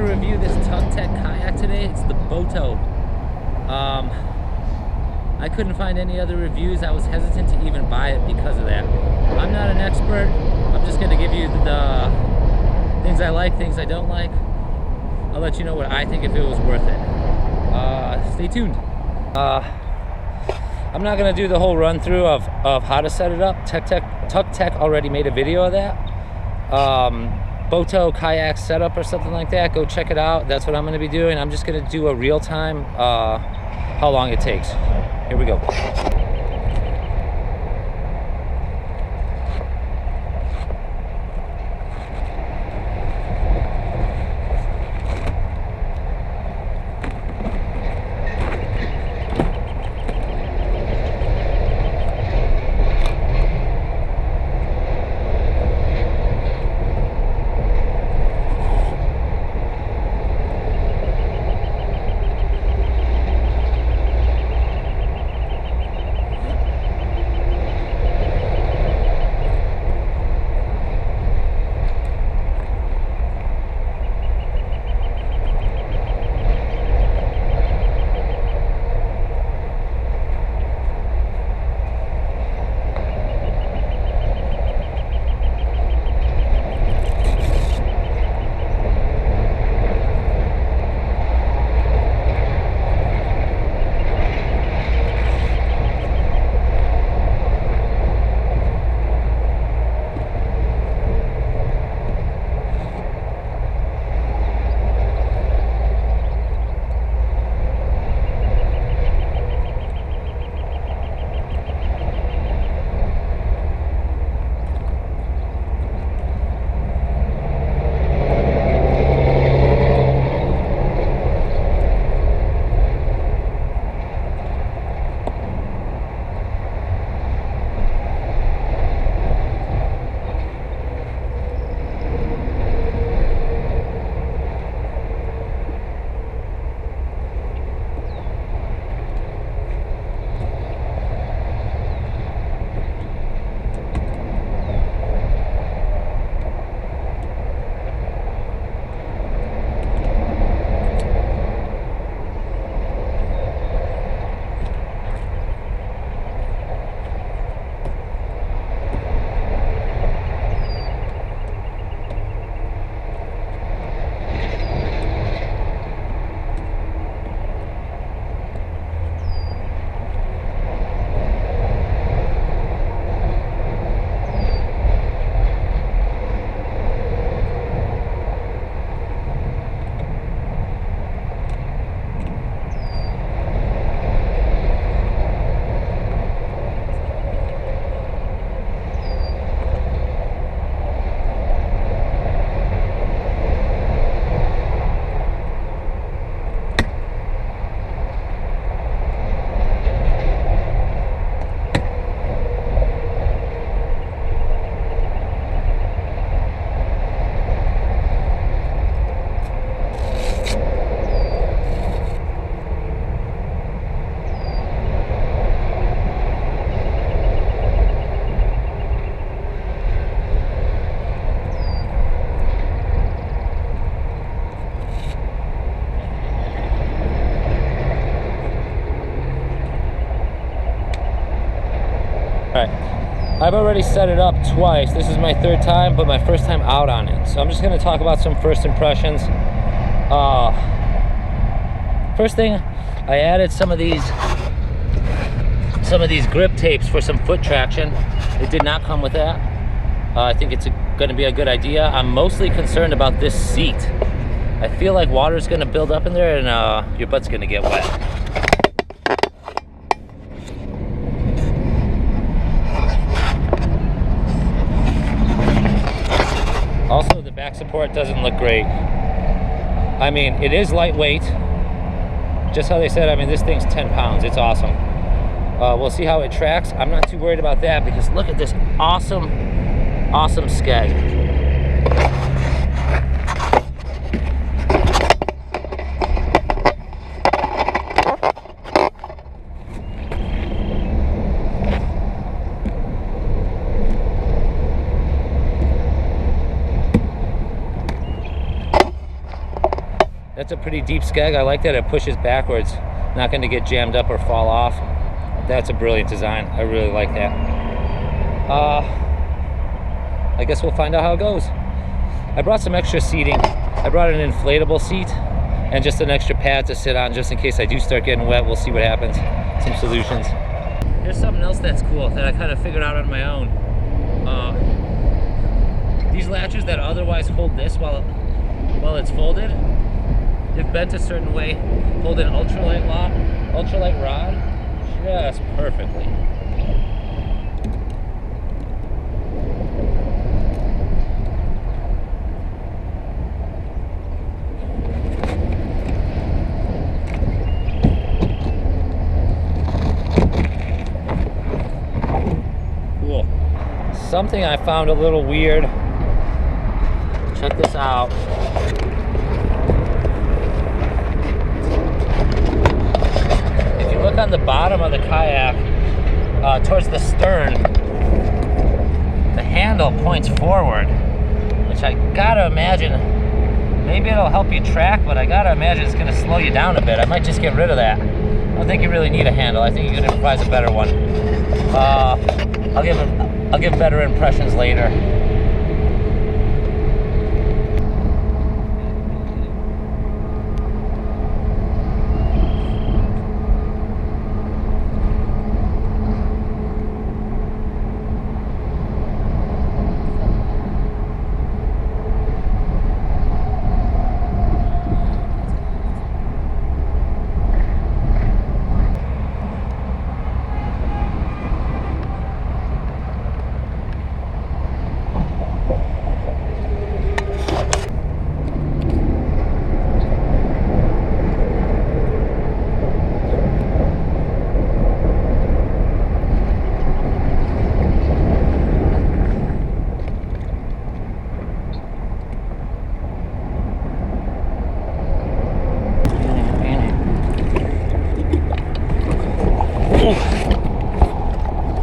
review this tucktec kayak today. It's the BOTO. I couldn't find any other reviews. I was hesitant to even buy it because of that. I'm not an expert. I'm just going to give you the things I like, things I don't like. I'll let you know what I think if it was worth it. Stay tuned. I'm not going to do the whole run through of how to set it up. tucktec already made a video of that. BOTO Kayak setup or something like that. Go check it out. That's what I'm going to be doing. I'm just going to do a real time how long it takes. Here we go. I've already set it up twice. This is my third time, but my first time out on it. So I'm just going to talk about some first impressions. First thing, I added some of these grip tapes for some foot traction. It did not come with that. I think it's going to be a good idea. I'm mostly concerned about this seat. I feel like water's going to build up in there and your butt's going to get wet. Also, the back support doesn't look great. I mean, it is lightweight. Just how they said, I mean, this thing's 10 pounds. It's awesome. We'll see how it tracks. I'm not too worried about that because look at this awesome skeg. That's a pretty deep skeg. I like that it pushes backwards. Not going to get jammed up or fall off. That's a brilliant design. I really like that. I guess we'll find out how it goes. I brought some extra seating. I brought an inflatable seat and just an extra pad to sit on just in case I do start getting wet. We'll see what happens. Some solutions. Here's something else that's cool that I kind of figured out on my own. These latches that otherwise hold this while it's folded, if bent a certain way, hold an ultralight rod just perfectly. Cool. Something I found a little weird. Check this out. If you look on the bottom of the kayak, towards the stern, the handle points forward, which I gotta imagine, maybe it'll help you track, but I gotta imagine it's gonna slow you down a bit. I might just get rid of that. I don't think you really need a handle. I think you can improvise a better one. I'll give better impressions later.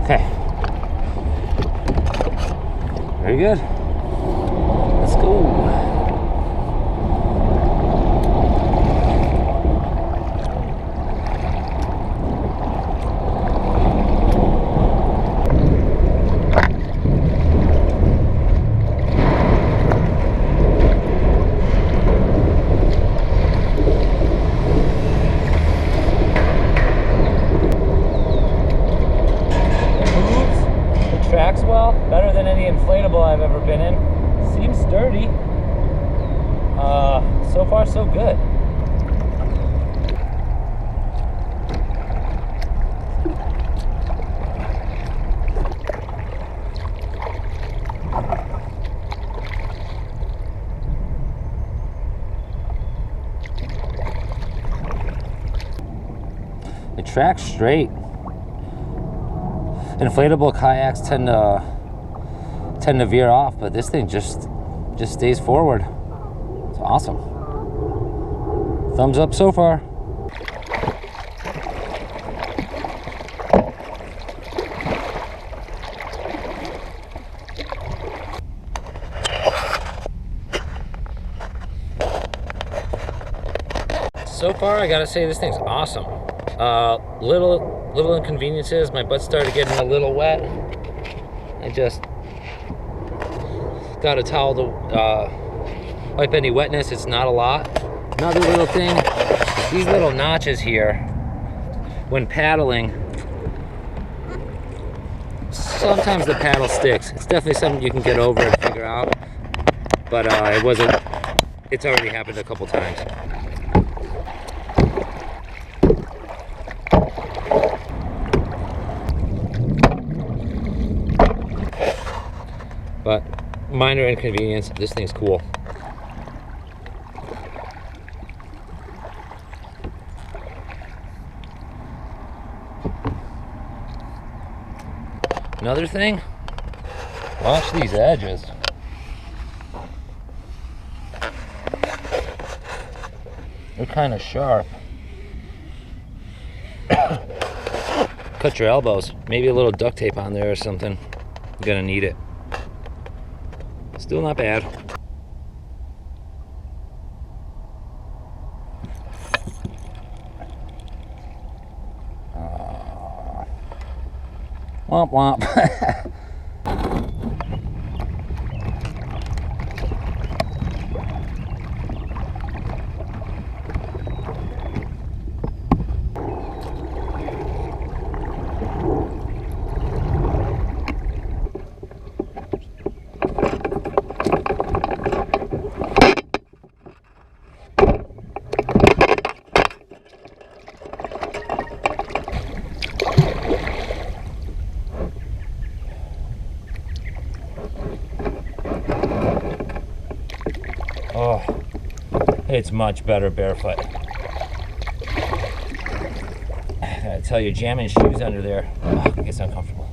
Okay. Very good. Let's go. Tracks well, better than any inflatable I've ever been in. Seems sturdy. So far so good. It tracks straight. Inflatable kayaks tend to veer off, but this thing just stays forward. It's awesome. Thumbs up so far. So far, I gotta say this thing's awesome. Little inconveniences. My butt started getting a little wet. I just got a towel to wipe any wetness. It's not a lot. Another little thing, these little notches here, when paddling, sometimes the paddle sticks. It's definitely something you can get over and figure out, but it's already happened a couple times. But minor inconvenience. This thing's cool. Another thing, watch these edges. They're kind of sharp. Cut your elbows. Maybe a little duct tape on there or something. You're gonna need it. Still not bad. Womp womp. Oh, it's much better barefoot. I tell you, jamming shoes under there, it gets uncomfortable.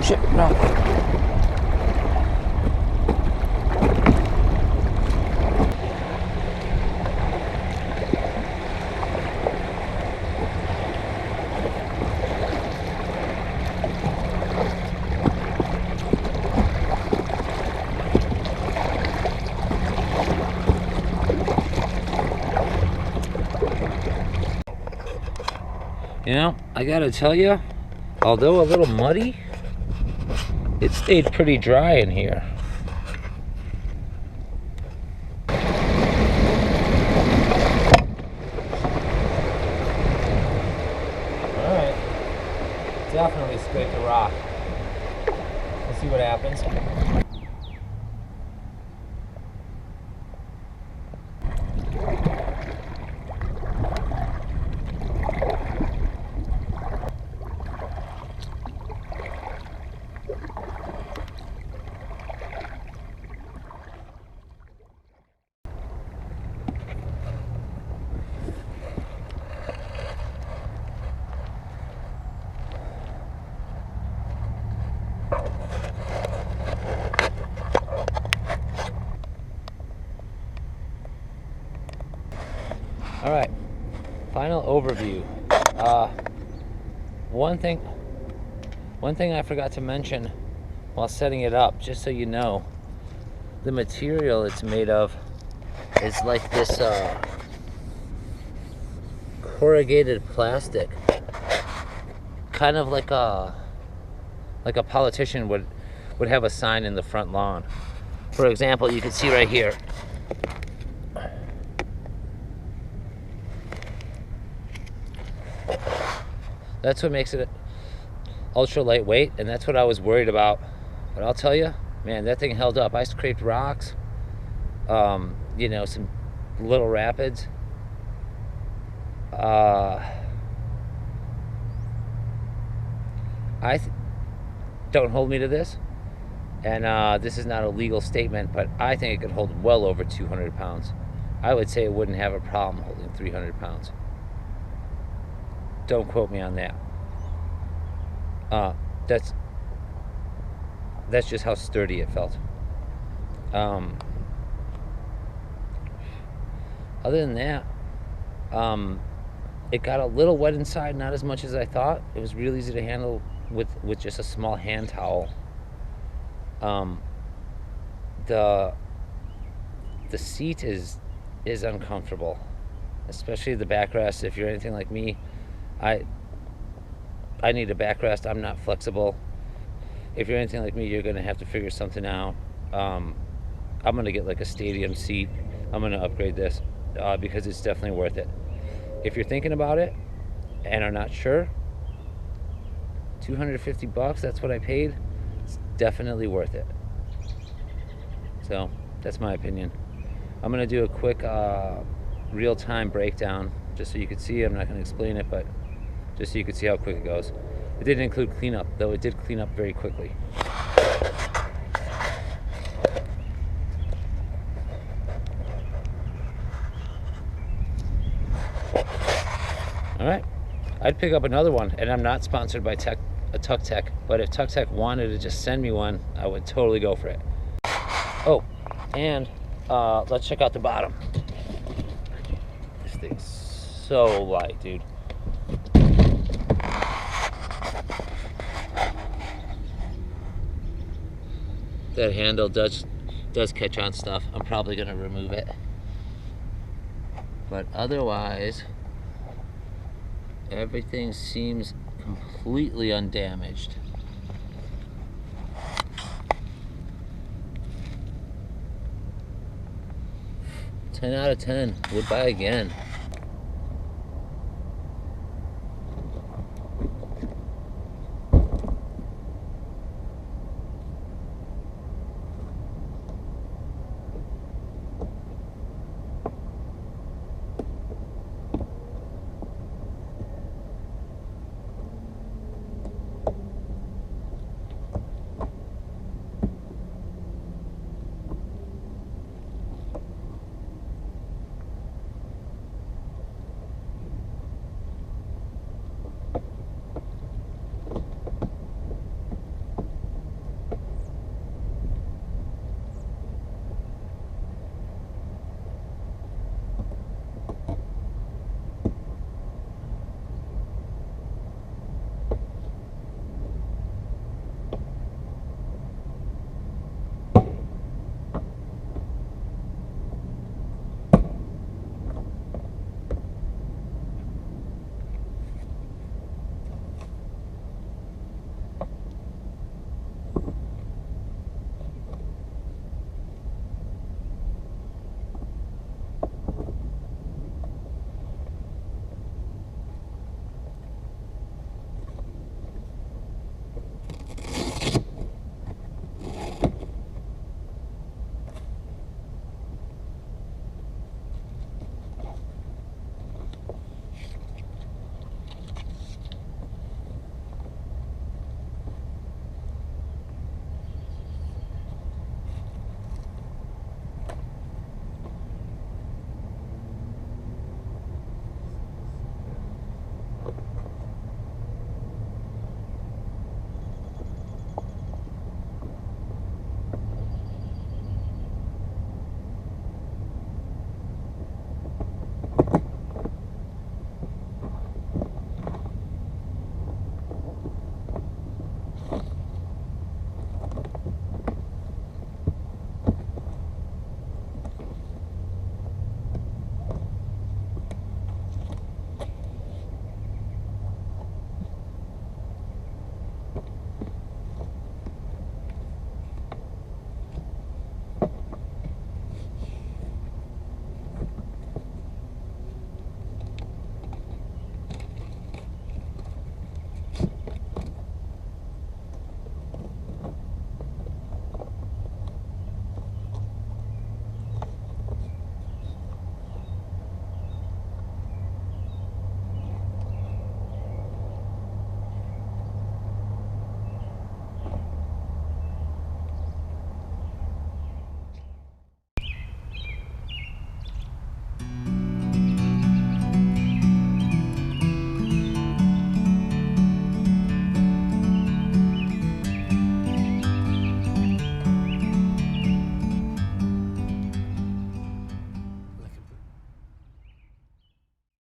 Shit, no. You know, I gotta tell you, although a little muddy, it stayed pretty dry in here. Alright. Definitely scraped the rock. Let's see what happens. All right, final overview. One thing I forgot to mention while setting it up, just so you know, the material it's made of is like this corrugated plastic, kind of like a politician would have a sign in the front lawn. For example, you can see right here. That's what makes it ultra lightweight, and that's what I was worried about. But I'll tell you, man, that thing held up. I scraped rocks, you know, some little rapids. Don't hold me to this, and this is not a legal statement, but I think it could hold well over 200 pounds. I would say it wouldn't have a problem holding 300 pounds. Don't quote me on that. That's just how sturdy it felt. Other than that, it got a little wet inside, not as much as I thought. It was real easy to handle with just a small hand towel. The seat is uncomfortable, especially the backrest. If you're anything like me, I need a backrest. I'm not flexible. If you're anything like me, you're gonna have to figure something out. I'm gonna get like a stadium seat. I'm gonna upgrade this because it's definitely worth it. If you're thinking about it and are not sure, $250, that's what I paid. It's definitely worth it. So that's my opinion. I'm gonna do a quick real-time breakdown just so you could see. I'm not gonna explain it, but just so you could see how quick it goes. It didn't include cleanup, though it did clean up very quickly. All right, I'd pick up another one, and I'm not sponsored by tucktec, but if tucktec wanted to just send me one, I would totally go for it. Oh, and let's check out the bottom. This thing's so light, dude. That handle does catch on stuff. I'm probably gonna remove it, but otherwise everything seems completely undamaged. 10 out of 10. Would buy again.